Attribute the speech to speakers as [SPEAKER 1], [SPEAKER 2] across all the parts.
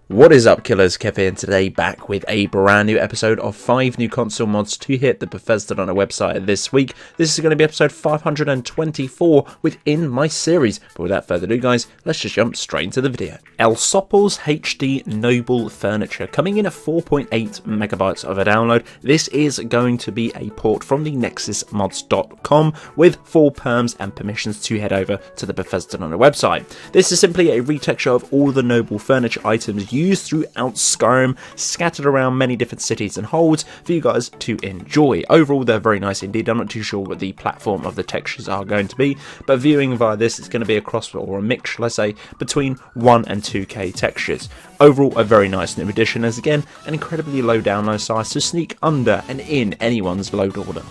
[SPEAKER 1] What is up, Killerkev here, and today back with a brand new episode of 5 new console mods to hit the Bethesda website this week. This is going to be episode 524 within my series. But without further ado, guys, let's just jump straight into the video. ElSopa's HD Noble Furniture coming in at 4.8 megabytes of a download. This is going to be a port from the hospitals..Com with full perms and permissions to head over to the Bethesda website. This is simply a retexture of all the Noble Furniture items used throughout Skyrim, scattered around many different cities and holds for you guys to enjoy. Overall, they're very nice indeed. I'm not too sure what the platform of the textures are going to be, but viewing via this, it's going to be a cross or a mix, shall I say, between 1 and 2K textures. Overall, a very nice new addition, as again, an incredibly low download size to sneak under and in anyone's load order.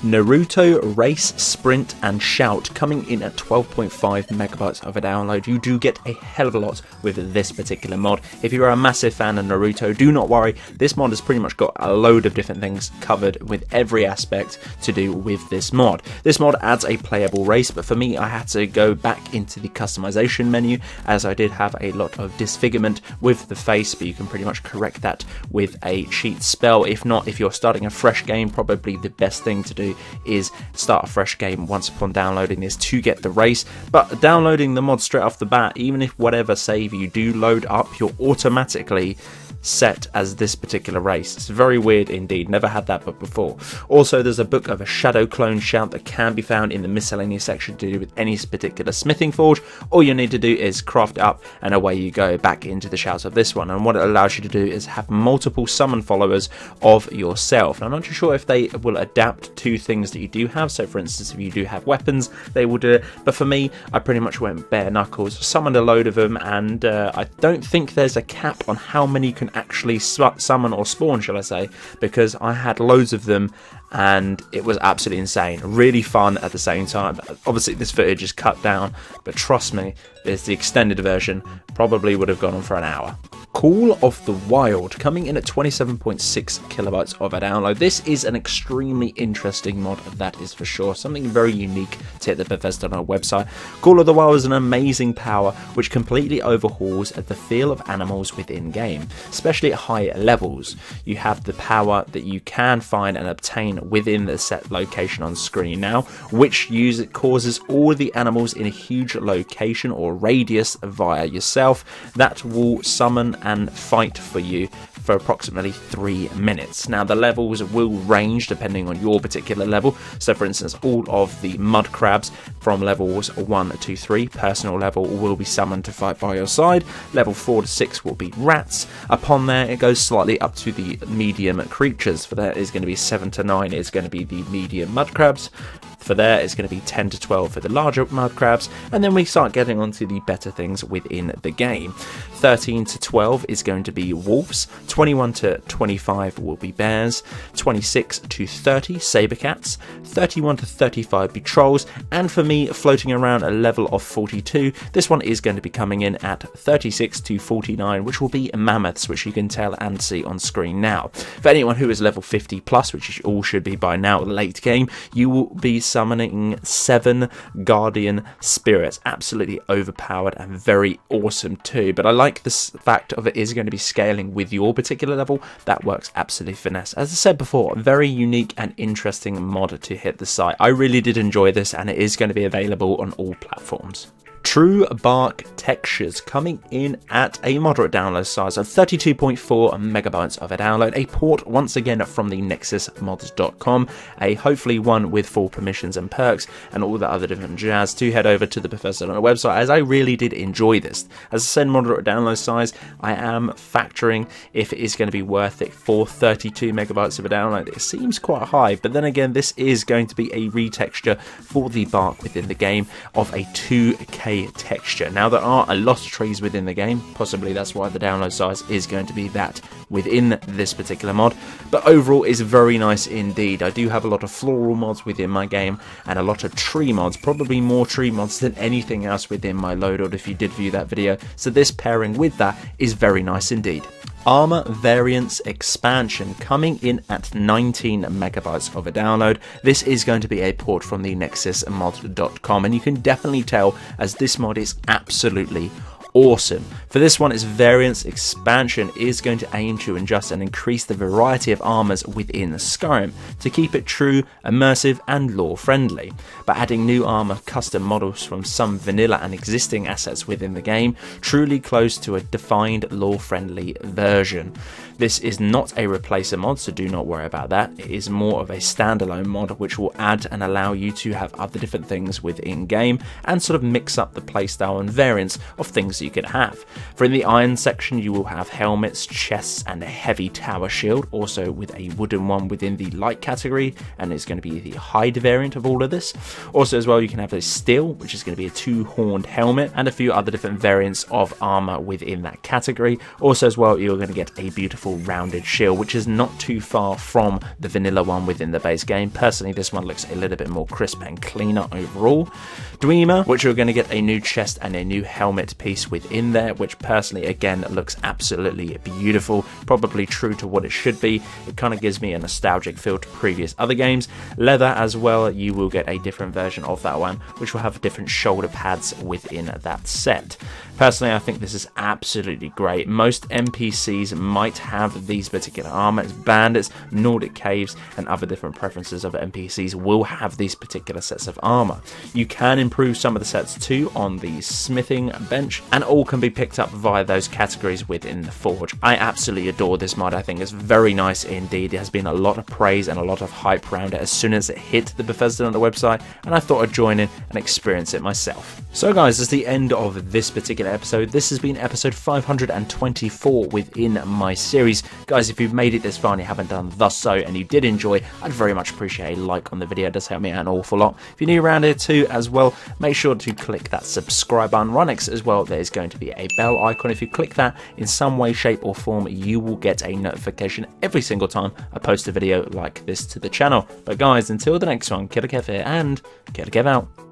[SPEAKER 1] Naruto Race, Sprint and Shout coming in at 12.5 megabytes of a download. You do get a hell of a lot with this particular mod. If you're a massive fan of Naruto, do not worry, this mod has pretty much got a load of different things covered with every aspect to do with this mod. This mod adds a playable race, but for me I had to go back into the customization menu as I did have a lot of disfigurement with the face, but you can pretty much correct that with a cheat spell. If not, if you're starting a fresh game, probably the best thing to do is start a fresh game once upon downloading this to get the race. But downloading the mod straight off the bat, even if whatever save you do load up, you're automatically set as this particular race. It's very weird indeed, never had that book before. Also, there's a book of a shadow clone shout that can be found in the miscellaneous section to do with any particular smithing forge. All you need to do is craft it up and away you go back into the shouts of this one. And what it allows you to do is have multiple summon followers of yourself. Now, I'm not too sure if they will adapt to things that you do have. So for instance, if you do have weapons, they will do it. But for me, I pretty much went bare knuckles, summoned a load of them, and I don't think there's a cap on how many you can actually summon or spawn, shall I say, because I had loads of them and it was absolutely insane. Really fun at the same time. Obviously this footage is cut down, but trust me, there's the extended version, probably would have gone on for an hour. Call of the Wild coming in at 27.6 kilobytes of a download. This is an extremely interesting mod, that is for sure. Something very unique to hit the Bethesda website. Call of the Wild is an amazing power which completely overhauls the feel of animals within game, especially at high levels. You have the power that you can find and obtain within the set location on screen now, which causes all the animals in a huge location or radius via yourself that will summon and fight for you for approximately 3 minutes. Now, the levels will range depending on your particular level. So for instance, all of the mud crabs from levels 1 to 3 personal level will be summoned to fight by your side. Level 4 to 6 will be rats. Upon there, it goes slightly up to the medium creatures. For that is going to be 7 to 9 is going to be the medium mud crabs. For there, it's going to be 10 to 12 for the larger mud crabs, and then we start getting onto the better things within the game. 13 to 12 is going to be wolves, 21 to 25 will be bears, 26 to 30 saber cats, 31 to 35 be trolls, and for me, floating around a level of 42, this one is going to be coming in at 36 to 49, which will be mammoths, which you can tell and see on screen now. For anyone who is level 50 plus, which you all should be by now late game, you will be summoning 7 guardian spirits. Absolutely overpowered and very awesome too, but I like this fact of it is going to be scaling with your particular level. That works absolutely finesse. As I said before, a very unique and interesting mod to hit the site. I really did enjoy this, and it is going to be available on all platforms. True Bark textures coming in at a moderate download size of 32.4 megabytes of a download, a port once again from the hospitals.com, a hopefully one with full permissions and perks and all the other different jazz to head over to the Bethesda website, as I really did enjoy this. As I said, moderate download size, I am factoring if it is going to be worth it for 32 megabytes of a download. It seems quite high, but then again, this is going to be a retexture for the bark within the game of a 2K texture. Now, there are a lot of trees within the game, possibly that's why the download size is going to be that within this particular mod, but overall is very nice indeed. I do have a lot of floral mods within my game and a lot of tree mods, probably more tree mods than anything else within my load order if you did view that video, so this pairing with that is very nice indeed. Armor Variants Expansion coming in at 19 megabytes of a download. This is going to be a port from the hospitals.mod.com, and you can definitely tell as this mod is absolutely awesome. For this one, its variants expansion is going to aim to adjust and increase the variety of armors within Skyrim to keep it true, immersive and lore friendly, by adding new armor custom models from some vanilla and existing assets within the game, truly close to a defined lore friendly version. This is not a replacer mod, so do not worry about that. It is more of a standalone mod which will add and allow you to have other different things within game and sort of mix up the playstyle and variants of things that you can have. For in the iron section you will have helmets, chests and a heavy tower shield, also with a wooden one within the light category, and it's going to be the hide variant of all of this. Also as well you can have a steel, which is going to be a two-horned helmet, and a few other different variants of armor within that category. Also as well you're going to get a beautiful rounded shield, which is not too far from the vanilla one within the base game. Personally, this one looks a little bit more crisp and cleaner overall. Dwemer, which you're going to get a new chest and a new helmet piece within there, which personally again looks absolutely beautiful, probably true to what it should be. It kind of gives me a nostalgic feel to previous other games. Leather as well, you will get a different version of that one, which will have different shoulder pads within that set. Personally, I think this is absolutely great. Most NPCs might have these particular armors. Bandits, Nordic caves, and other different preferences of NPCs will have these particular sets of armor. You can improve some of the sets too on the smithing bench, and all can be picked up via those categories within the forge. I absolutely adore this mod. I think it's very nice indeed. There has been a lot of praise and a lot of hype around it as soon as it hit the Bethesda on the website, and I thought I'd join in and experience it myself. So guys, that's the end of this particular episode. This has been episode 524 within my series. Guys, if you've made it this far and you haven't done thus so and you did enjoy, I'd very much appreciate a like on the video. It does help me out an awful lot. If you're new around here too as well, make sure to click that subscribe button. Right next as well, there's going to be a bell icon. If you click that in some way, shape or form, you will get a notification every single time I post a video like this to the channel. But guys, until the next one, Killerkev here and Killerkev out.